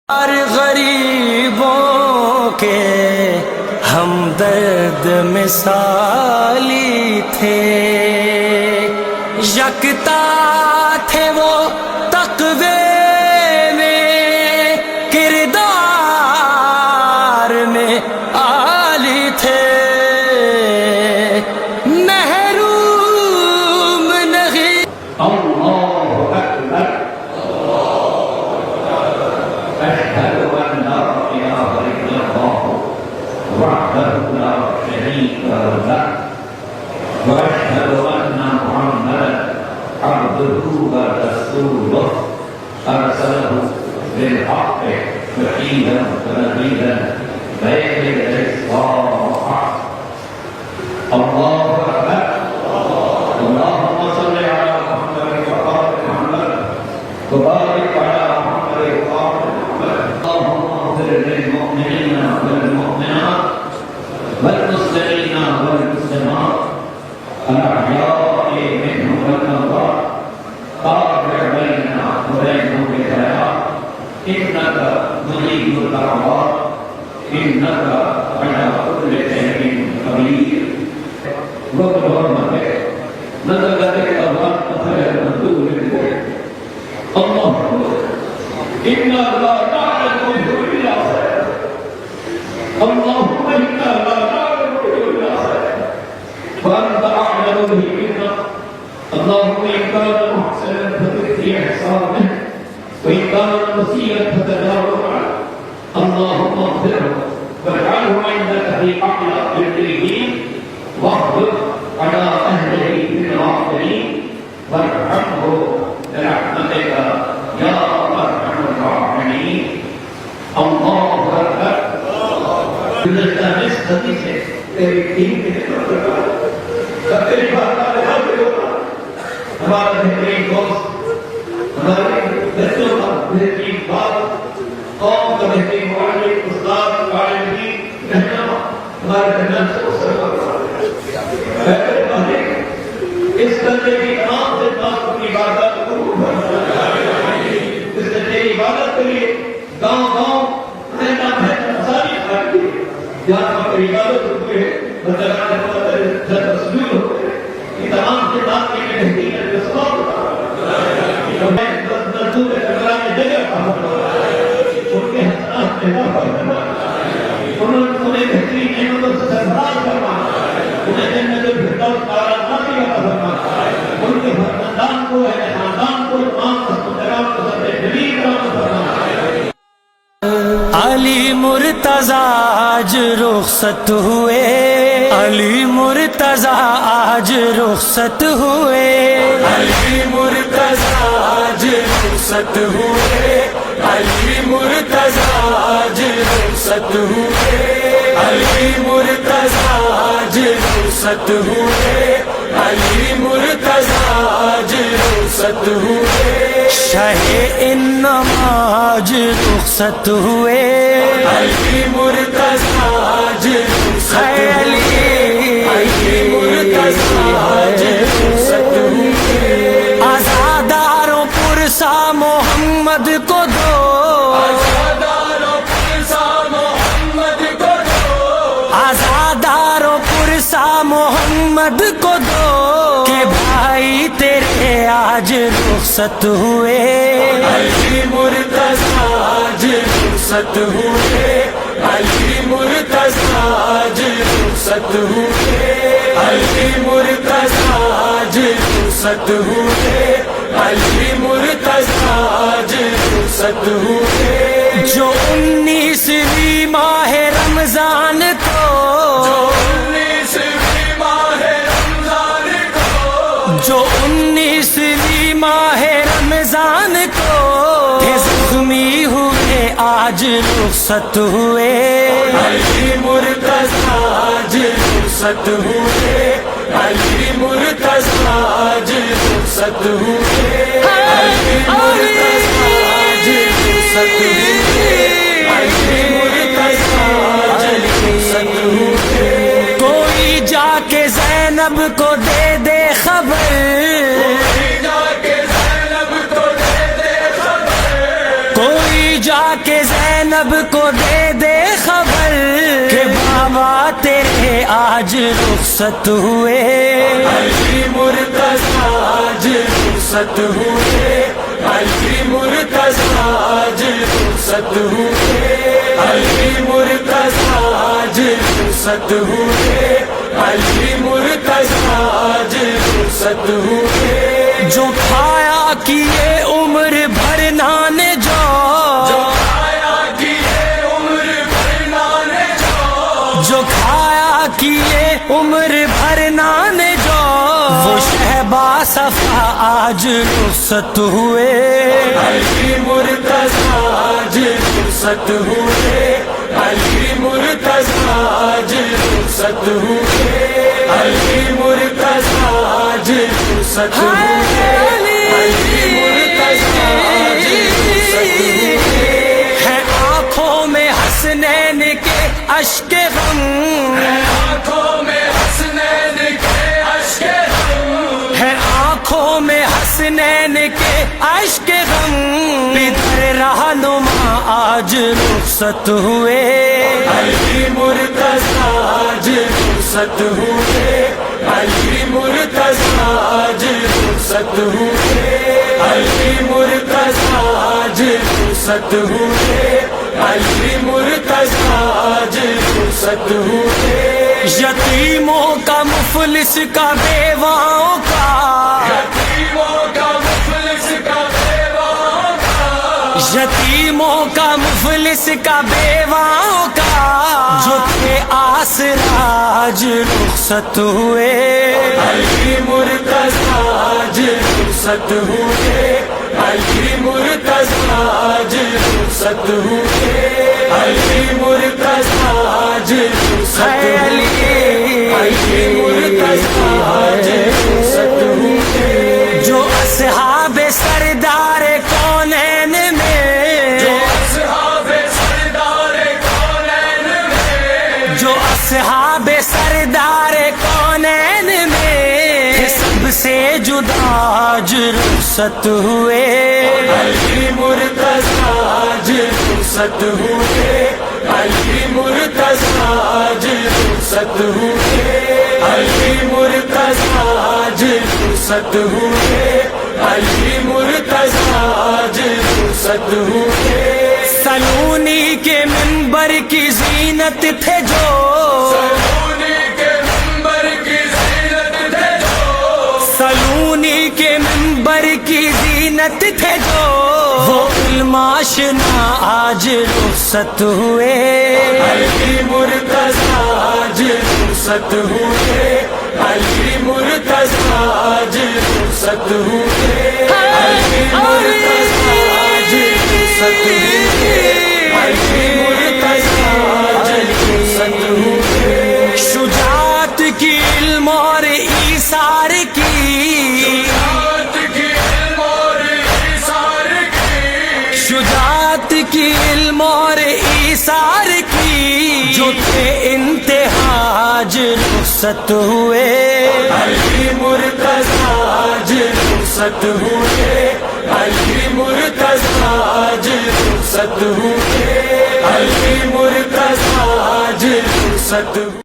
اور غریبوں کے ہمدرد مثالی تھے، یکتا تھے وہ تقوی میں، کردار میں عالی تھے، محروم نہیں۔ اللہ اکبر، اشہد ان لا الہ الا اللہ وحدہ لا شریک لہ واشہد ان محمدا عبدہ ورسولہ ارسلہ بالحق بشیرا ونذیرا بین یدی الساعة۔ اللہ اکبر، اللهم صل على محمد وآل محمد وبارك على محمد وآل محمد، اللهم اغفر للمؤمنين والمؤمنات والمسلمين والمسلمات الأحياء منهم والأموات، تابع بيننا وبينهم بالحياة، إنك مجيب الدعوات، إنك على كل شيء قدير۔ نظر ذلك الله خير مندوب لله، الله إنا لا نعلم منه إلا خير، اللهم إنا لا نعلم منه إلا خير، وأنت أعلم به منا، اللهم إن كان محسنا فزد في إحسانه، وإن كان مسيئا فتجاوز عنه، اللهم اغفره واجعله عندك في أعلى عليين، واغفر على أهله بالغافلين، وارحمه برحمتك يا أرحم الراحمين۔ اللہ اکبر، گزشتہ صدی سے تیری دین کی خدمت کر رہا ہے، تیری بات کا لحاظ ہو رہا ہے، ہمارا بہترین دوست، ہمارے بچوں کا بہترین بات، قوم کا بہترین معلم، استاد، عالم دین، رہنما، ہمارے درمیان سے اس طرح اس بندے کی تمام سے تمام اپنی عبادت قبول فرما، اس نے تیری عبادت کے لیے گاؤں گاؤں محنت ساری خراب کی، جہاں پر کوئی عبادت ہوئے بدلان جب رسول ہوئے، یہ تمام سے تمام کی بہترین ہے جو سواب ہوتا ہے، میں مزدور اکرام جگہ پاہا ان کے حسنات میں نافع کرنا، انہوں نے بہترین نعمتوں سے سرفراز کرنا، انہیں جنت الفردوس تعالیٰ ناصر عطا فرما، ان کے خاندان کو، اہل خاندان کو، تمام مسلمان کو سب جلیل کرام فرما۔ علی مرتضیٰ آج رخصت ہوئے، علی مرتضیٰ آج رخصت ہوئے، علی مرتضیٰ آج رخصت ہوئے، علی مرتضیٰ آج رخصت ہوئے، علی مرتضیٰ آج رخصت ہوئے، علی مرتضیٰ آج رخصت ہوئے، شاہ انماج رخصت ہوئے، علی مرتضیٰ آج رخصت ہوئے، علی مرتضیٰ آج رخصت ہوئے، آزاداروں پرسا محمد کو دو، آزاداروں پرسا محمد کو دو، آزاداروں پرسا محمد کو دو، کہ بھائی تیرے آج رخصت ہوئے، علی مرتضیٰ آج رخصت ہوئے، علی مرتضیٰ آج رخصت ہوئے، علی مرتضیٰ آج رخصت ہوئے، علی مرتضیٰ آج رخصت ہوئے، جو 19ویں ماہ رمضان کو، جو 19ویں ماہ رمضان کو تھے زخمی ہوئے آج رخصت ہوئے، علی مرتضیٰ آج رخصت ہوئے، علی مرتضیٰ آج رخصت ہوئے، علی مرتضیٰ آج رخصت ہوئے، علی مرتضیٰ آج رخصت ہوئے، کوئی جا کے زینب کو دے دے خبر، کوئی جا کے زینب کو دے دے خبر، کوئی جا کے زینب کو دے دے خبر کہ بابا تیرے آج رخصت ہوئے، علی مرتضی آج رخصت ہوئے، علی مرتضی آج رخصت ہوئے، علی مرتضی آج رخصت ہوئے، علی مرتضی آج رخصت ہوئے۔ جو کھایا کیے عمر بھر نانے جو کھایا کیے عمر بھر نانے جو کھایا کیے عمر بھر نانے جو، وہ شہبا صفا آج رخصت ہوئے، علی مرتضی آج رخصت ہوئے، علی مرتضی آج رخصت ہوئے، علی مرتضی آج رخصت ہوئے، علی مرتضی آج رخصت ہوئے۔ ہے آنکھوں میں حسنین کے اشک غم، ہے آنکھوں میں حسنین کے اشک غم، ہے آنکھوں میں حسنین کے اشک غم، پدر رہنما آج رخصت ہوئے، علی مرتضی آج رخصت ہوئے، علی مرتضی آج رخصت ہوئے، علی مرتضی آج رخصت ہوئے، علی مرتضی آج رخصت ہوئے۔ یتیموں کا مفلس کا بیواؤں کا، یتیموں کا مفلس کا بیواؤں کا، یتیموں کا مفلس کا بیواؤں کا، جو تھے آسرا آج رخصت ہوئے، علی مرتضی آج رخصت ہوئے، علی مرتضی آج رخصت ہوئے، علی مرتضی آج رخصت ہوئے، علی مرتضی آج رخصت ہوئے۔ جو اصحاب سردار کونین میں، جو اصحاب سردار کونین میں، جو اصحاب سردار کونین میں، سب سے جدا آج رخصت ہوئے، علی مرتضی آج رخصت ہوئے، علی مرتضی آج رخصت ہوئے، علی مرتضی آج رخصت ہوئے، علی مرتضی آج رخصت ہوئے۔ سلونی کے منبر کی زینت تھے جو، سلونی کے منبر کی زینت تھے جو، سلونی کے منبر کی زینت تھے جو، وہ علم آشنا آج رخصت ہوئے، علی مرتضی آج رخصت ہوئے، علی مرتضی آج رخصت ہوئے، علی مرتضی آج رخصت ہوئے، علی مرتضی آج رخصت ہوئے۔ شجاعت کی علم اور ایثار کی، شجاعت کی علم اور ایثار کی، شجاعت کی علم اور ایثار کی، جو تھے انتہا آج رخصت ہوئے، علی مرتضی آج رخصت ہوئے، علی مرتضی آج رخصت ہوئے، علی مرتضی آج رخصت ہوئے۔